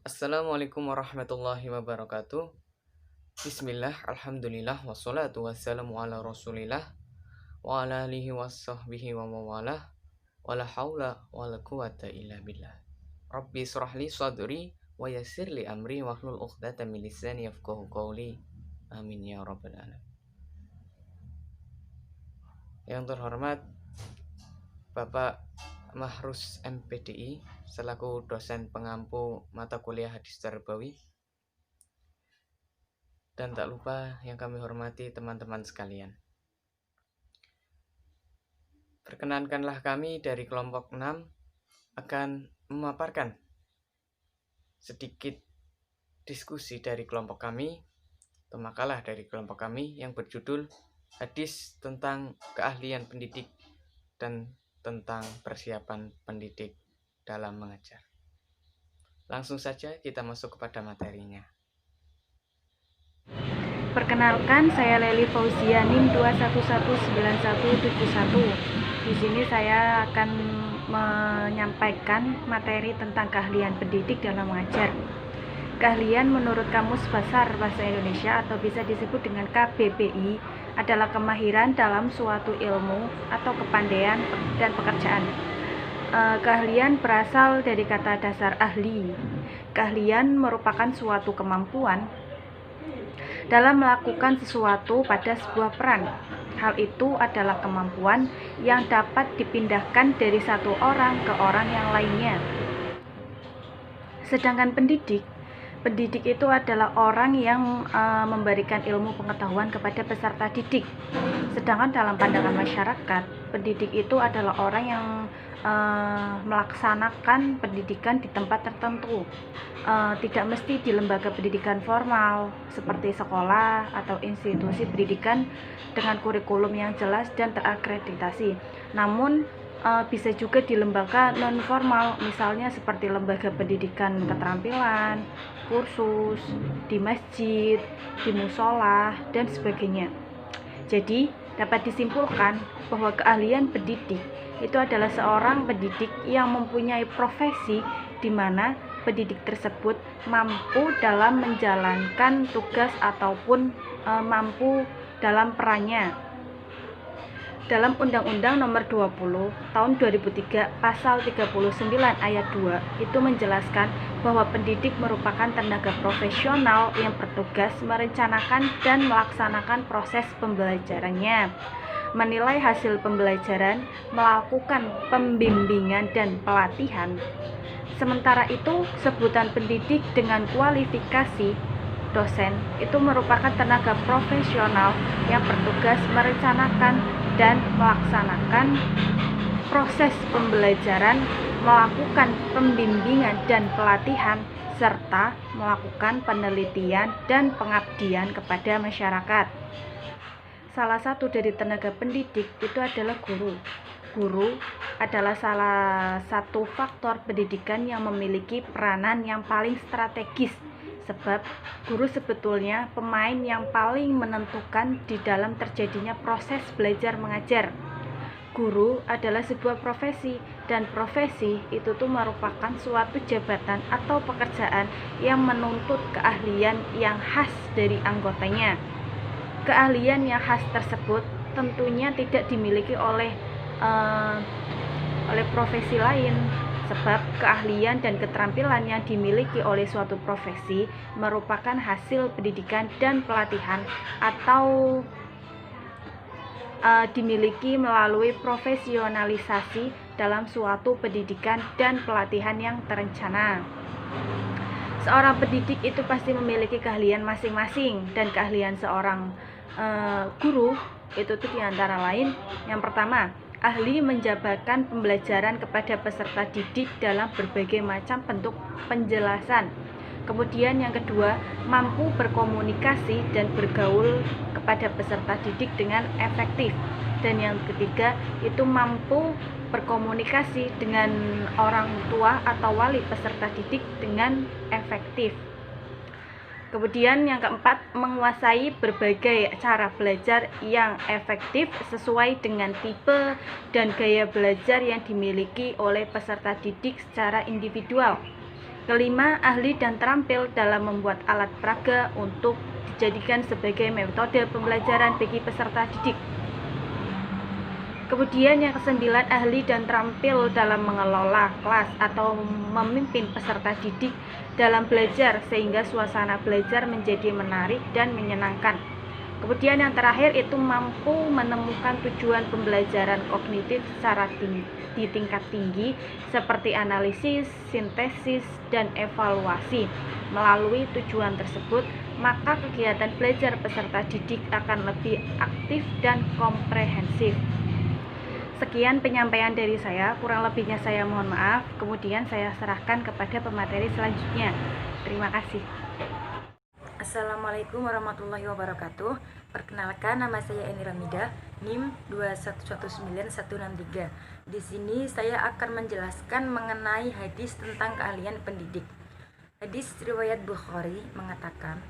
Assalamualaikum warahmatullahi wabarakatuh. Bismillah, alhamdulillah, wassalatu wassalamu ala rasulillah wa ala alihi wasahbihi wa mawalah wa la hawla wa la quwata illa billah. Rabbi surahli sadri wa yassir li amri wa hlul uqdatan min lisani yafqahu qawli. Amin ya rabbal alamin. Yang terhormat Bapak Mahrus MPDI selaku dosen pengampu mata kuliah hadis tarbawi. Dan tak lupa yang kami hormati teman-teman sekalian. Perkenankanlah kami dari kelompok 6 akan memaparkan sedikit diskusi dari kelompok kami atau makalah dari kelompok kami yang berjudul Hadis tentang keahlian pendidik dan tentang persiapan pendidik dalam mengajar. Langsung saja kita masuk kepada materinya. Perkenalkan, saya Leli Fauzia NIM 2119171. Di sini saya akan menyampaikan materi tentang keahlian pendidik dalam mengajar. Keahlian menurut Kamus Besar Bahasa Indonesia atau bisa disebut dengan KBBI adalah kemahiran dalam suatu ilmu atau kepandaian dan pekerjaan. Keahlian berasal dari kata dasar ahli. Keahlian merupakan suatu kemampuan dalam melakukan sesuatu pada sebuah peran. Hal itu adalah kemampuan yang dapat dipindahkan dari satu orang ke orang yang lainnya. Sedangkan pendidik itu adalah orang yang memberikan ilmu pengetahuan kepada peserta didik. Sedangkan dalam pandangan masyarakat, pendidik itu adalah orang yang melaksanakan pendidikan di tempat tertentu, tidak mesti di lembaga pendidikan formal seperti sekolah atau institusi pendidikan dengan kurikulum yang jelas dan terakreditasi, namun bisa juga di lembaga non formal, misalnya seperti lembaga pendidikan keterampilan, kursus, di masjid, di musola, dan sebagainya. Jadi dapat disimpulkan bahwa keahlian pendidik itu adalah seorang pendidik yang mempunyai profesi di mana pendidik tersebut mampu dalam menjalankan tugas ataupun mampu dalam perannya. Dalam Undang-Undang Nomor 20 Tahun 2003 Pasal 39 Ayat 2 itu menjelaskan bahwa pendidik merupakan tenaga profesional yang bertugas merencanakan dan melaksanakan proses pembelajarannya, menilai hasil pembelajaran, melakukan pembimbingan dan pelatihan. Sementara itu, sebutan pendidik dengan kualifikasi dosen itu merupakan tenaga profesional yang bertugas merencanakan dan melaksanakan proses pembelajaran, melakukan pembimbingan dan pelatihan, serta melakukan penelitian dan pengabdian kepada masyarakat. Salah satu dari tenaga pendidik itu adalah guru. Guru adalah salah satu faktor pendidikan yang memiliki peranan yang paling strategis, sebab guru sebetulnya pemain yang paling menentukan di dalam terjadinya proses belajar mengajar. Guru adalah sebuah profesi, dan profesi itu tuh merupakan suatu jabatan atau pekerjaan yang menuntut keahlian yang khas dari anggotanya. Keahlian yang khas tersebut tentunya tidak dimiliki oleh profesi lain, sebab keahlian dan keterampilan yang dimiliki oleh suatu profesi merupakan hasil pendidikan dan pelatihan atau dimiliki melalui profesionalisasi dalam suatu pendidikan dan pelatihan yang terencana. Seorang pendidik itu pasti memiliki keahlian masing-masing, dan keahlian seorang guru itu tuh diantara lain, yang pertama, ahli menjabarkan pembelajaran kepada peserta didik dalam berbagai macam bentuk penjelasan. Kemudian yang kedua, mampu berkomunikasi dan bergaul kepada peserta didik dengan efektif. Dan yang ketiga, itu mampu berkomunikasi dengan orang tua atau wali peserta didik dengan efektif. Kemudian yang keempat, menguasai berbagai cara belajar yang efektif sesuai dengan tipe dan gaya belajar yang dimiliki oleh peserta didik secara individual. Kelima, ahli dan terampil dalam membuat alat peraga untuk dijadikan sebagai metode pembelajaran bagi peserta didik. Kemudian yang kesembilan, ahli dan terampil dalam mengelola kelas atau memimpin peserta didik dalam belajar sehingga suasana belajar menjadi menarik dan menyenangkan. Kemudian yang terakhir itu mampu menemukan tujuan pembelajaran kognitif secara di tingkat tinggi seperti analisis, sintesis, dan evaluasi. Melalui tujuan tersebut, maka kegiatan belajar peserta didik akan lebih aktif dan komprehensif. Sekian penyampaian dari saya, kurang lebihnya saya mohon maaf. Kemudian saya serahkan kepada pemateri selanjutnya. Terima kasih. Assalamualaikum warahmatullahi wabarakatuh. Perkenalkan, nama saya Eni Ramida, NIM 2119163. Di sini saya akan menjelaskan mengenai hadis tentang keahlian pendidik. Hadis riwayat Bukhari mengatakan,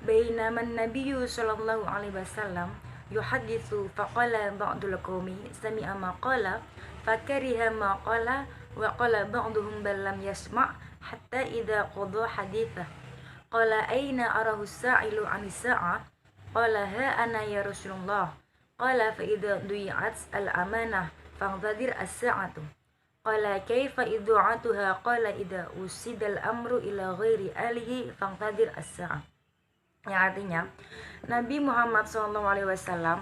"Bainaman Nabiyyu sallallahu alaihi wasallam yuhaditsu faqala ba'dul qaumi sami'a ma qala fakariha ma qala wa qala ba'duhum bal lam yasma' hatta idza qada haditha qala aina arahu sa'ilu 'anis sa'ah qala ha ana ya Rasulullah qala fa idza du'iat al-amanah fa'dhadir as-sa'atu qala kaifa idu'atuha qala idza usidal amru ila ghairi alihi fa'dhadir as-sa'ah." Yang artinya, Nabi Muhammad SAW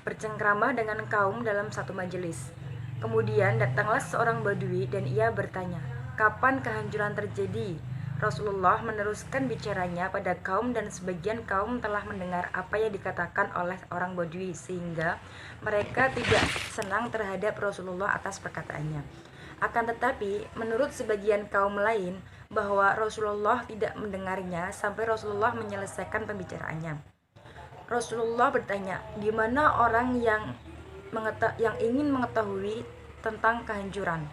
bercengkrama dengan kaum dalam satu majelis. Kemudian datanglah seorang badui dan ia bertanya, "Kapan kehancuran terjadi?" Rasulullah meneruskan bicaranya pada kaum dan sebagian kaum telah mendengar apa yang dikatakan oleh orang badui sehingga mereka tidak senang terhadap Rasulullah atas perkataannya. Akan tetapi, menurut sebagian kaum lain, bahwa Rasulullah tidak mendengarnya sampai Rasulullah menyelesaikan pembicaraannya. Rasulullah bertanya, "Di mana orang yang ingin mengetahui tentang kehancuran?"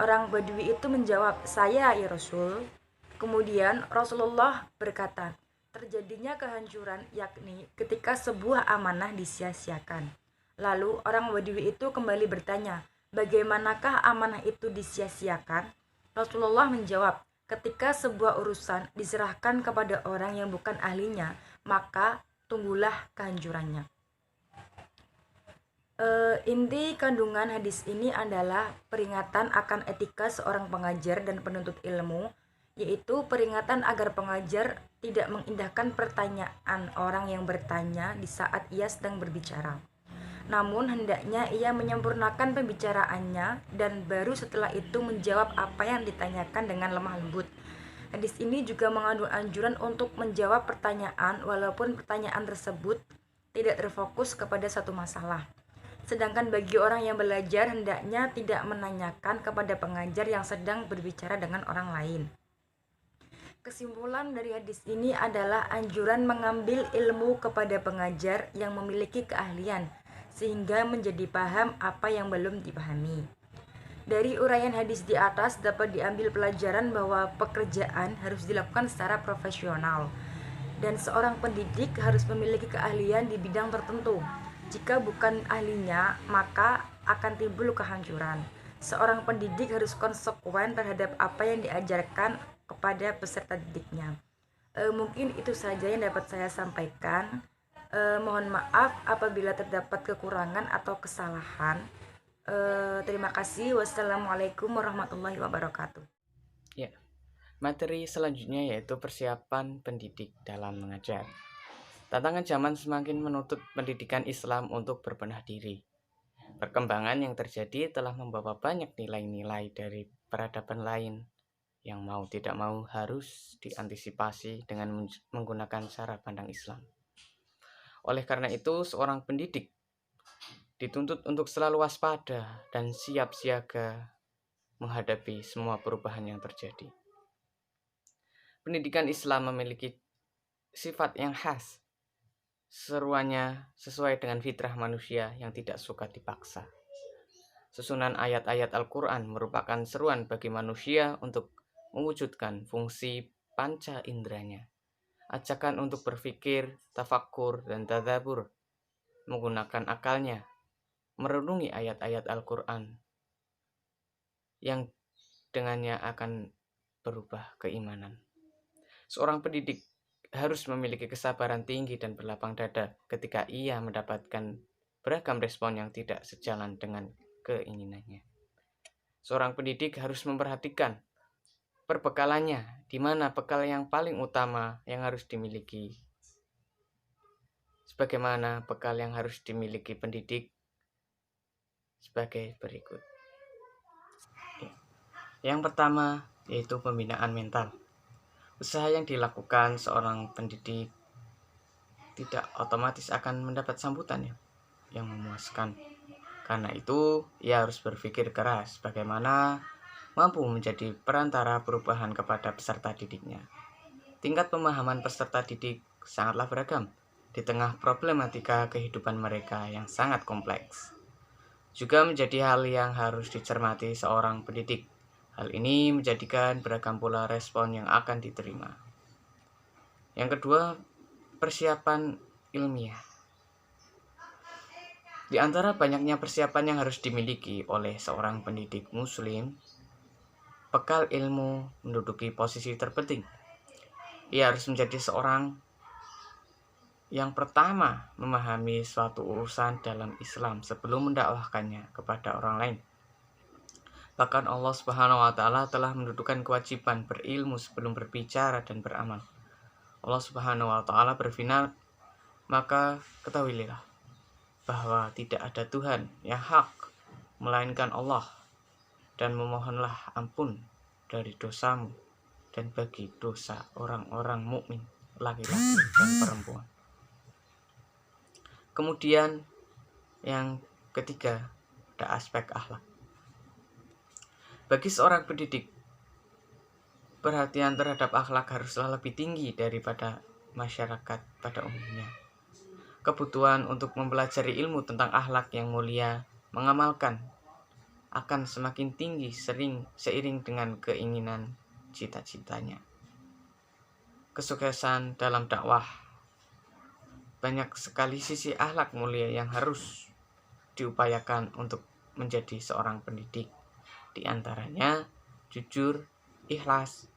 Orang Badui itu menjawab, "Saya ya Rasul." Kemudian Rasulullah berkata, terjadinya kehancuran yakni ketika sebuah amanah disia-siakan. Lalu orang Badui itu kembali bertanya, "Bagaimanakah amanah itu disia-siakan?" Rasulullah menjawab, ketika sebuah urusan diserahkan kepada orang yang bukan ahlinya, maka tunggulah kehancurannya. Inti kandungan hadis ini adalah peringatan akan etika seorang pengajar dan penuntut ilmu, yaitu peringatan agar pengajar tidak mengindahkan pertanyaan orang yang bertanya di saat ia sedang berbicara. Namun hendaknya ia menyempurnakan pembicaraannya dan baru setelah itu menjawab apa yang ditanyakan dengan lemah lembut. Hadis ini juga mengandung anjuran untuk menjawab pertanyaan walaupun pertanyaan tersebut tidak terfokus kepada satu masalah. Sedangkan bagi orang yang belajar hendaknya tidak menanyakan kepada pengajar yang sedang berbicara dengan orang lain. Kesimpulan dari hadis ini adalah anjuran mengambil ilmu kepada pengajar yang memiliki keahlian sehingga menjadi paham apa yang belum dipahami. Dari uraian hadis di atas dapat diambil pelajaran bahwa pekerjaan harus dilakukan secara profesional dan seorang pendidik harus memiliki keahlian di bidang tertentu. Jika bukan ahlinya, maka akan timbul kehancuran. Seorang pendidik harus konsekuen terhadap apa yang diajarkan kepada peserta didiknya. Mungkin itu saja yang dapat saya sampaikan. Mohon maaf apabila terdapat kekurangan atau kesalahan. Terima kasih. Wassalamualaikum warahmatullahi wabarakatuh. Ya, materi selanjutnya yaitu persiapan pendidik dalam mengajar. Tantangan zaman semakin menuntut pendidikan Islam untuk berbenah diri. Perkembangan yang terjadi telah membawa banyak nilai-nilai dari peradaban lain yang mau tidak mau harus diantisipasi dengan menggunakan cara pandang Islam. Oleh karena itu, seorang pendidik dituntut untuk selalu waspada dan siap siaga menghadapi semua perubahan yang terjadi. Pendidikan Islam memiliki sifat yang khas. Seruannya sesuai dengan fitrah manusia yang tidak suka dipaksa. Susunan ayat-ayat Al-Quran merupakan seruan bagi manusia untuk mewujudkan fungsi panca inderanya. Ajakan untuk berpikir, tafakkur, dan tadabbur, menggunakan akalnya, merenungi ayat-ayat Al-Quran yang dengannya akan berubah keimanan. Seorang pendidik harus memiliki kesabaran tinggi dan berlapang dada ketika ia mendapatkan beragam respon yang tidak sejalan dengan keinginannya. Seorang pendidik harus memperhatikan perbekalannya, di mana bekal yang paling utama yang harus dimiliki. Sebagaimana bekal yang harus dimiliki pendidik sebagai berikut. Yang pertama yaitu pembinaan mental. Usaha yang dilakukan seorang pendidik tidak otomatis akan mendapat sambutan yang memuaskan. Karena itu, ia harus berpikir keras bagaimana mampu menjadi perantara perubahan kepada peserta didiknya. Tingkat pemahaman peserta didik sangatlah beragam di tengah problematika kehidupan mereka yang sangat kompleks. Juga menjadi hal yang harus dicermati seorang pendidik. Hal ini menjadikan beragam pola respon yang akan diterima. Yang kedua, persiapan ilmiah. Di antara banyaknya persiapan yang harus dimiliki oleh seorang pendidik muslim, bekal ilmu menduduki posisi terpenting. Ia harus menjadi seorang yang pertama memahami suatu urusan dalam Islam sebelum mendakwahkannya kepada orang lain. Bahkan Allah Subhanahu wa Ta'ala telah mendudukan kewajiban berilmu sebelum berbicara dan beramal. Allah Subhanahu wa Ta'ala berfirman, maka ketahuilah bahwa tidak ada Tuhan yang hak melainkan Allah, dan memohonlah ampun dari dosamu dan bagi dosa orang-orang mukmin laki-laki dan perempuan. Kemudian yang ketiga, ada aspek akhlak. Bagi seorang pendidik, perhatian terhadap akhlak haruslah lebih tinggi daripada masyarakat pada umumnya. Kebutuhan untuk mempelajari ilmu tentang akhlak yang mulia, mengamalkan, akan semakin tinggi seiring dengan keinginan cita-citanya. Kesuksesan dalam dakwah. Banyak sekali sisi akhlak mulia yang harus diupayakan untuk menjadi seorang pendidik. Di antaranya jujur, ikhlas,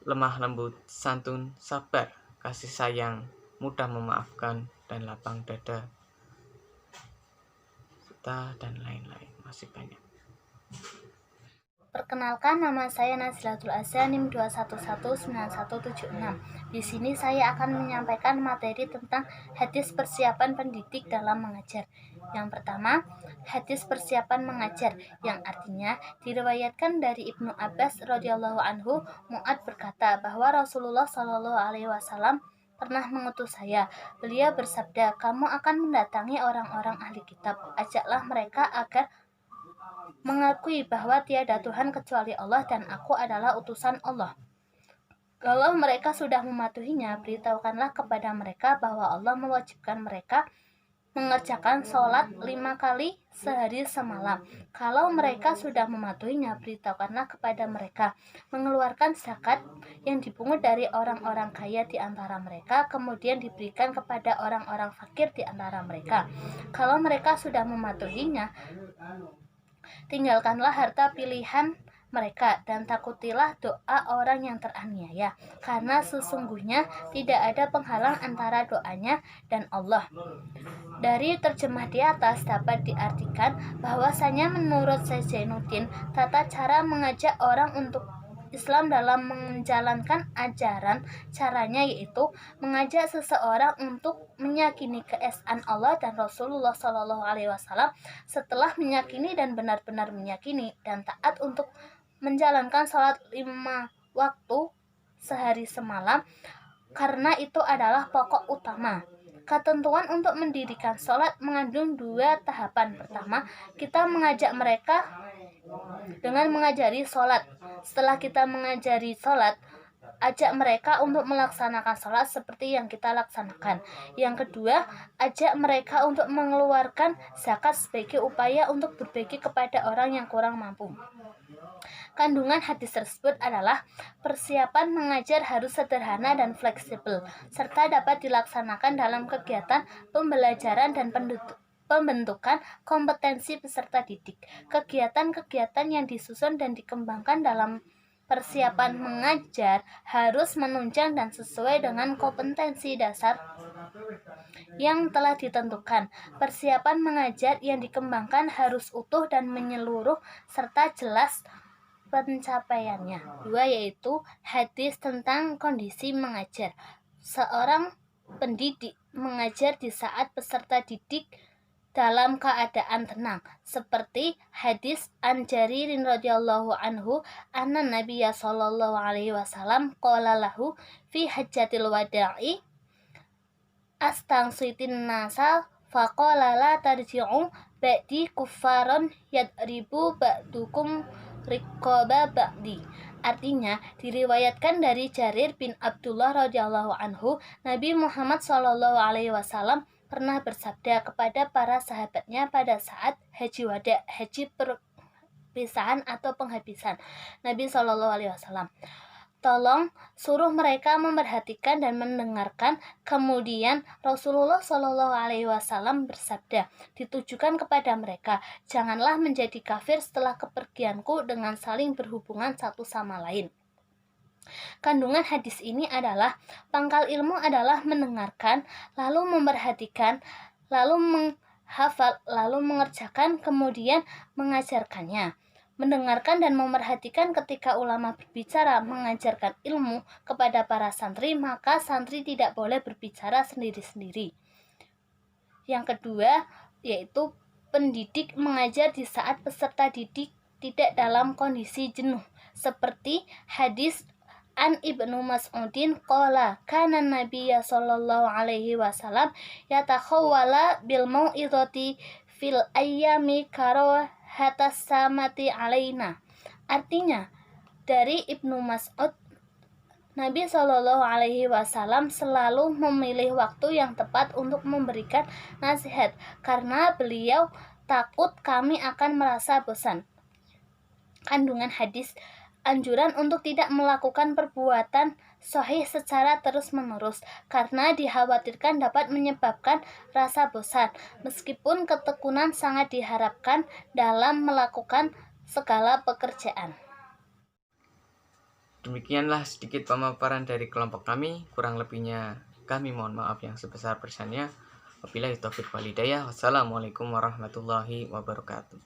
lemah lembut, santun, sabar, kasih sayang, mudah memaafkan, dan lapang dada, dan lain-lain. Masih banyak. Perkenalkan, nama saya Nazilatul Azza, NIM 2119176. Di sini saya akan menyampaikan materi tentang hadis persiapan pendidik dalam mengajar. Yang pertama, hadis persiapan mengajar, yang artinya diriwayatkan dari Ibnu Abbas radhiyallahu anhu. Mu'ad berkata bahwa Rasulullah SAW pernah mengutus saya. Beliau bersabda, kamu akan mendatangi orang-orang ahli kitab. Ajaklah mereka agar mengakui bahwa tiada Tuhan kecuali Allah dan aku adalah utusan Allah. Kalau mereka sudah mematuhinya, beritahukanlah kepada mereka bahwa Allah mewajibkan mereka mengerjakan sholat 5 kali sehari semalam. Kalau mereka sudah mematuhinya, beritahukanlah kepada mereka mengeluarkan zakat yang dipungut dari orang-orang kaya di antara mereka, kemudian diberikan kepada orang-orang fakir di antara mereka. Kalau mereka sudah mematuhinya, tinggalkanlah harta pilihan mereka dan takutilah doa orang yang teraniaya, karena sesungguhnya tidak ada penghalang antara doanya dan Allah. Dari terjemah di atas dapat diartikan bahwasanya menurut Syekh Zainuddin, tata cara mengajak orang untuk Islam dalam menjalankan ajaran caranya yaitu mengajak seseorang untuk meyakini keesaan Allah dan Rasulullah SAW setelah meyakini dan benar-benar meyakini, dan taat untuk menjalankan sholat 5 waktu sehari semalam, karena itu adalah pokok utama. Ketentuan untuk mendirikan sholat mengandung 2 tahapan. Pertama, kita mengajak mereka dengan mengajari sholat. Setelah kita mengajari sholat, ajak mereka untuk melaksanakan sholat seperti yang kita laksanakan. Yang kedua, ajak mereka untuk mengeluarkan zakat sebagai upaya untuk berbagi kepada orang yang kurang mampu. Kandungan hadis tersebut adalah persiapan mengajar harus sederhana dan fleksibel, serta dapat dilaksanakan dalam kegiatan pembelajaran dan pembentukan kompetensi peserta didik. Kegiatan-kegiatan yang disusun dan dikembangkan dalam Persiapan mengajar harus menunjang dan sesuai dengan kompetensi dasar yang telah ditentukan. Persiapan mengajar yang dikembangkan harus utuh dan menyeluruh serta jelas pencapaiannya. 2, yaitu hadis tentang kondisi mengajar. Seorang pendidik mengajar di saat peserta didik dalam keadaan tenang, seperti hadis an Jaririn radhiyallahu anhu anna Nabiyya sallallahu alaihi wasallam qala lahu fi hajjatil wada'i astangsitin nasa faqala la tarji'u ba'di kuffaron yadribu ba'dukum riqaba ba'di. Artinya, diriwayatkan dari Jarir bin Abdullah radhiyallahu anhu, Nabi Muhammad sallallahu alaihi wasallam pernah bersabda kepada para sahabatnya pada saat haji wada, haji perpisahan atau penghabisan. Nabi sallallahu alaihi wasallam, tolong suruh mereka memperhatikan dan mendengarkan. Kemudian Rasulullah Shallallahu Alaihi Wasallam bersabda, ditujukan kepada mereka, janganlah menjadi kafir setelah kepergianku dengan saling berhubungan satu sama lain. Kandungan hadis ini adalah pangkal ilmu adalah mendengarkan, lalu memperhatikan, lalu menghafal, lalu mengerjakan, kemudian mengajarkannya. Mendengarkan dan memperhatikan ketika ulama berbicara mengajarkan ilmu kepada para santri, maka santri tidak boleh berbicara sendiri-sendiri. Yang kedua, yaitu pendidik mengajar di saat peserta didik tidak dalam kondisi jenuh, seperti hadis an Ibnu Mas'udin qala kana Nabiyya sallallahu alaihi wasallam yatakhawwala bil mau'izati fil ayyami karahatas samati alaina. Artinya, dari Ibnu Mas'ud, Nabi Shallallahu Alaihi Wasallam selalu memilih waktu yang tepat untuk memberikan nasihat karena beliau takut kami akan merasa bosan. Kandungan hadis, anjuran untuk tidak melakukan perbuatan sahih secara terus-menerus karena dikhawatirkan dapat menyebabkan rasa bosan, meskipun ketekunan sangat diharapkan dalam melakukan segala pekerjaan. Demikianlah sedikit pemaparan dari kelompok kami. Kurang lebihnya kami mohon maaf yang sebesar-besarnya. Wabillahi taufiq wal hidayah. Wassalamualaikum warahmatullahi wabarakatuh.